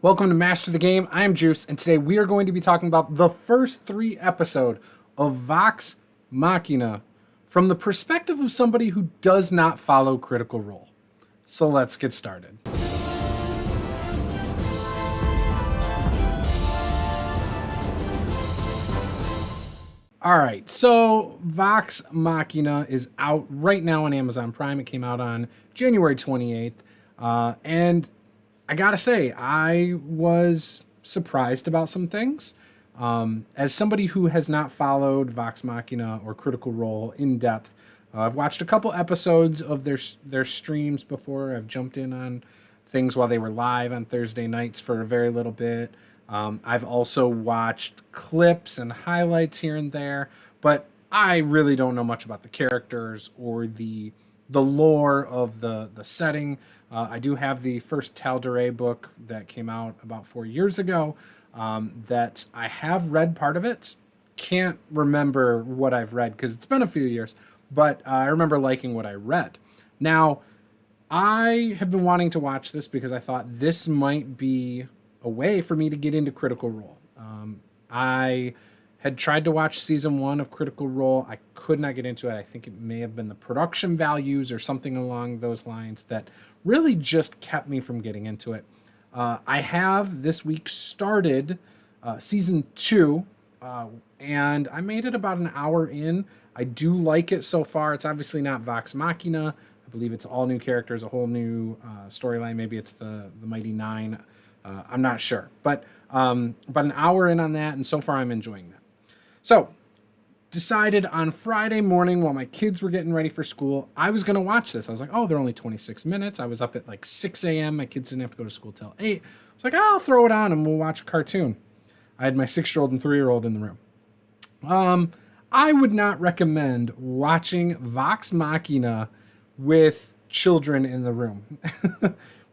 Welcome to Master the Game. I'm Juce, and today we are going to be talking about the first 3 episodes of Vox Machina from the perspective of somebody who does not follow Critical Role. So let's get started. All right, so Vox Machina is out right now on Amazon Prime. It came out on January 28th, and I gotta say, I was surprised about some things. As somebody who has not followed Vox Machina or Critical Role in depth, I've watched a couple episodes of their streams before. I've jumped in on things while they were live on Thursday nights for a very little bit. I've also watched clips and highlights here and there, but I really don't know much about the characters or the lore of the setting. I do have the first Tal'Dorei book that came out about 4 years ago that I have read part of it. Can't remember what I've read because it's been a few years, but I remember liking what I read. Now, I have been wanting to watch this because I thought this might be a way for me to get into Critical Role. I had tried to watch season 1 of Critical Role. I could not get into it. I think it may have been the production values or something along those lines that really just kept me from getting into it. I have this week started season 2, and I made it about an hour in. I do like it so far. It's obviously not Vox Machina. I believe it's all new characters, a whole new storyline. Maybe it's the Mighty Nine. I'm not sure, but about an hour in on that, and so far I'm enjoying that. So, decided on Friday morning while my kids were getting ready for school, I was going to watch this. I was like, oh, they're only 26 minutes. I was up at like 6 a.m. My kids didn't have to go to school till 8. I was like, oh, I'll throw it on and we'll watch a cartoon. I had my 6-year-old and 3-year-old in the room. I would not recommend watching Vox Machina with children in the room.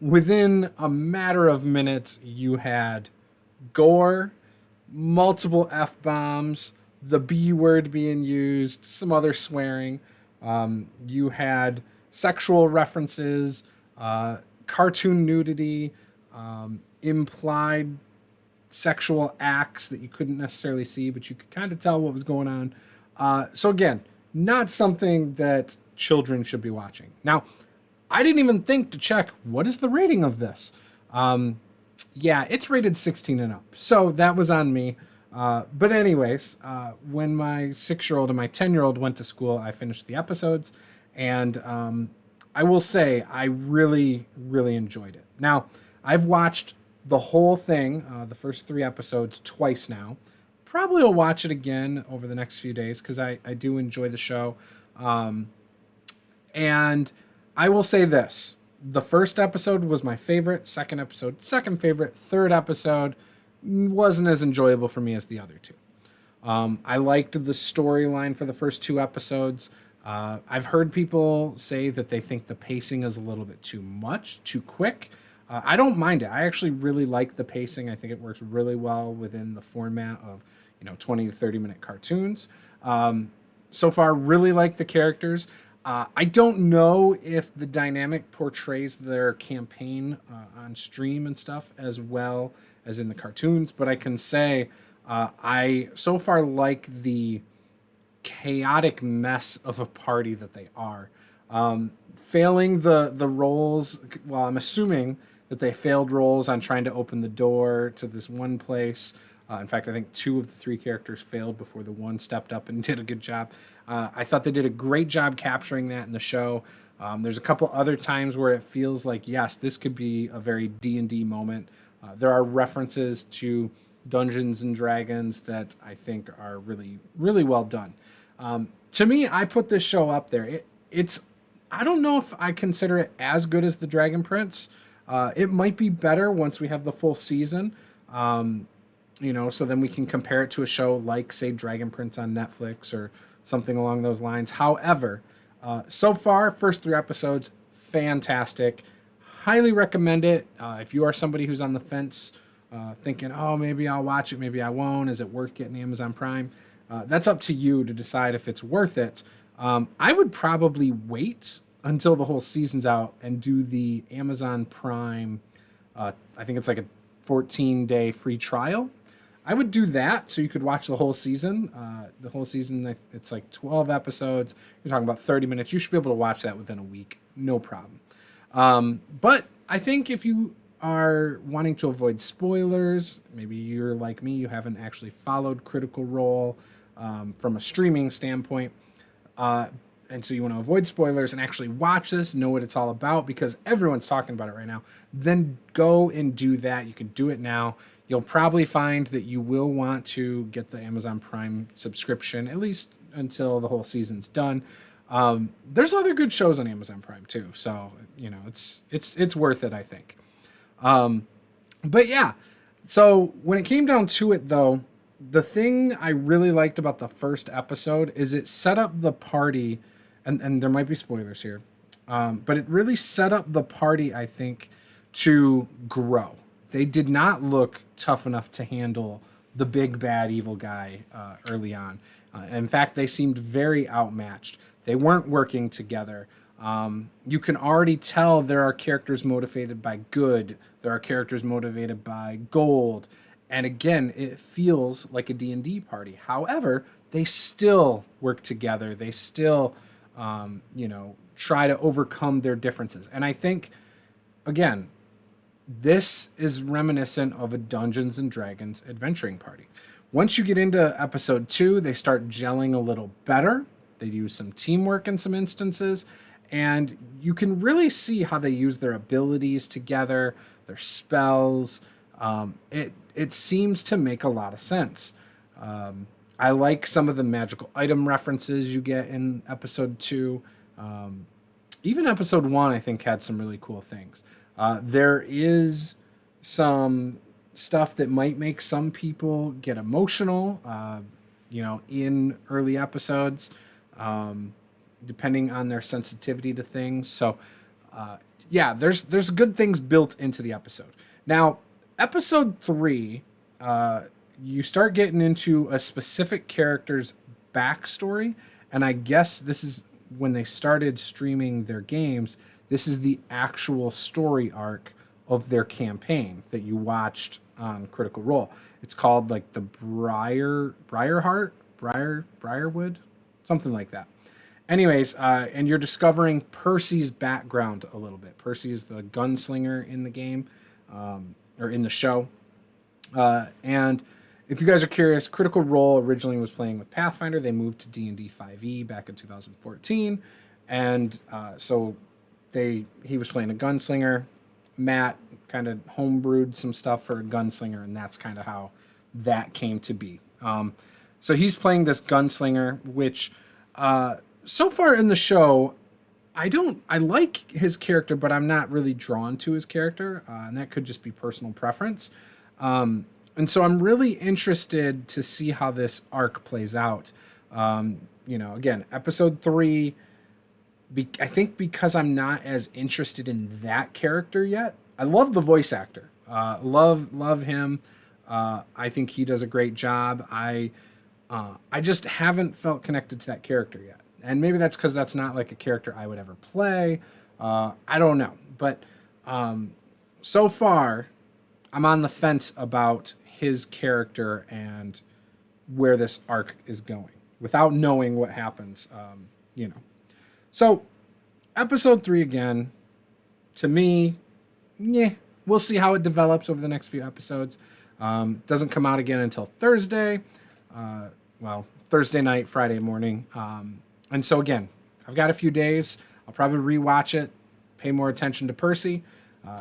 Within a matter of minutes, you had gore, multiple F-bombs, the B word being used, some other swearing. You had sexual references, cartoon nudity, implied sexual acts that you couldn't necessarily see, but you could kind of tell what was going on. So again, not something that children should be watching. Now, I didn't even think to check what is the rating of this. Yeah, it's rated 16 and up. So that was on me. But anyways, when my 6-year-old and my 10-year-old went to school, I finished the episodes. And I will say I really, really enjoyed it. Now, I've watched the whole thing, the first 3 episodes, twice now. Probably will watch it again over the next few days because I do enjoy the show. And I will say this. The first episode was my favorite. Second episode, second favorite. Third episode wasn't as enjoyable for me as the other 2. I liked the storyline for the first 2 episodes. I've heard people say that they think the pacing is a little bit too much, too quick. I don't mind it. I actually really like the pacing. I think it works really well within the format of 20 to 30 minute cartoons. So far, really like the characters. I don't know if the dynamic portrays their campaign on stream and stuff as well as in the cartoons, but I can say I so far like the chaotic mess of a party that they are. Failing the roles, well, I'm assuming that they failed roles on trying to open the door to this one place. In fact, I think 2 of the 3 characters failed before the one stepped up and did a good job. I thought they did a great job capturing that in the show. There's a couple other times where it feels like, yes, this could be a very D&D moment. There are references to Dungeons and Dragons that I think are really, really well done. To me, I put this show up there. I don't know if I consider it as good as The Dragon Prince. It might be better once we have the full season. So then we can compare it to a show like, say, Dragon Prince on Netflix or something along those lines. However, so far, first 3 episodes, fantastic. Highly recommend it. If you are somebody who's on the fence, thinking, oh, maybe I'll watch it, maybe I won't. Is it worth getting Amazon Prime? That's up to you to decide if it's worth it. I would probably wait until the whole season's out and do the Amazon Prime. I think it's like a 14-day free trial. I would do that so you could watch the whole season. The whole season, it's like 12 episodes. You're talking about 30 minutes. You should be able to watch that within a week. No problem. But I think if you are wanting to avoid spoilers, maybe you're like me, you haven't actually followed Critical Role from a streaming standpoint, and so you want to avoid spoilers and actually watch this, know what it's all about, because everyone's talking about it right now, then go and do that. You can do it now. You'll probably find that you will want to get the Amazon Prime subscription, at least until the whole season's done. There's other good shows on Amazon Prime too, so it's worth it, I think. But yeah, so when it came down to it, though, the thing I really liked about the first episode is it set up the party, and there might be spoilers here, but it really set up the party, I think, to grow. They did not look tough enough to handle the big bad evil guy early on. In fact, they seemed very outmatched. They weren't working together. You can already tell there are characters motivated by good. There are characters motivated by gold. And again, it feels like a D&D party. However, they still work together. They still, try to overcome their differences. And I think, again, this is reminiscent of a Dungeons and Dragons adventuring party. Once you get into episode 2, they start gelling a little better. They use some teamwork in some instances, and you can really see how they use their abilities together, their spells. It seems to make a lot of sense. I like some of the magical item references you get in episode 2. Even episode 1, I think, had some really cool things. There is some stuff that might make some people get emotional, in early episodes, depending on their sensitivity to things. So, there's good things built into the episode. Now, episode 3, you start getting into a specific character's backstory, and I guess this is when they started streaming their games. This is the actual story arc of their campaign that you watched on Critical Role. It's called like the Briarwood, something like that. Anyways, and you're discovering Percy's background a little bit. Percy's the gunslinger in the game, or in the show. And if you guys are curious, Critical Role originally was playing with Pathfinder. They moved to D&D 5e back in 2014. And so he was playing a gunslinger. Matt kind of homebrewed some stuff for a gunslinger, and that's kind of how that came to be. So he's playing this gunslinger, which so far in the show, I like his character, but I'm not really drawn to his character, and that could just be personal preference. And so I'm really interested to see how this arc plays out. Again, episode 3, I think because I'm not as interested in that character yet. I love the voice actor. Love him. I think he does a great job. I just haven't felt connected to that character yet. And maybe that's because that's not like a character I would ever play. I don't know. But so far, I'm on the fence about his character and where this arc is going without knowing what happens, So, episode 3 again, to me, we'll see how it develops over the next few episodes. Doesn't come out again until Thursday. Thursday night, Friday morning. And so again, I've got a few days. I'll probably rewatch it, pay more attention to Percy,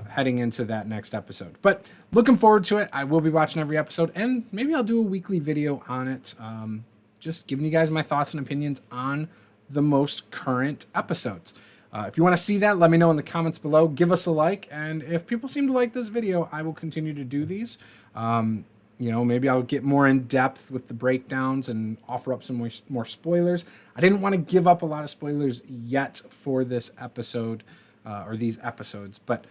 heading into that next episode. But looking forward to it. I will be watching every episode, and maybe I'll do a weekly video on it. Just giving you guys my thoughts and opinions on the most current episodes. If you want to see that, let me know in the comments below. Give us a like, and if people seem to like this video, I will continue to do these. Maybe I'll get more in depth with the breakdowns and offer up some more spoilers. I didn't want to give up a lot of spoilers yet for this episode, or these episodes, but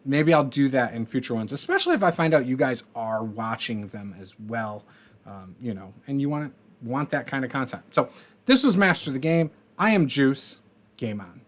maybe I'll do that in future ones, especially if I find out you guys are watching them as well, and you want that kind of content. So this was Master the Game. I am Juice. Game on.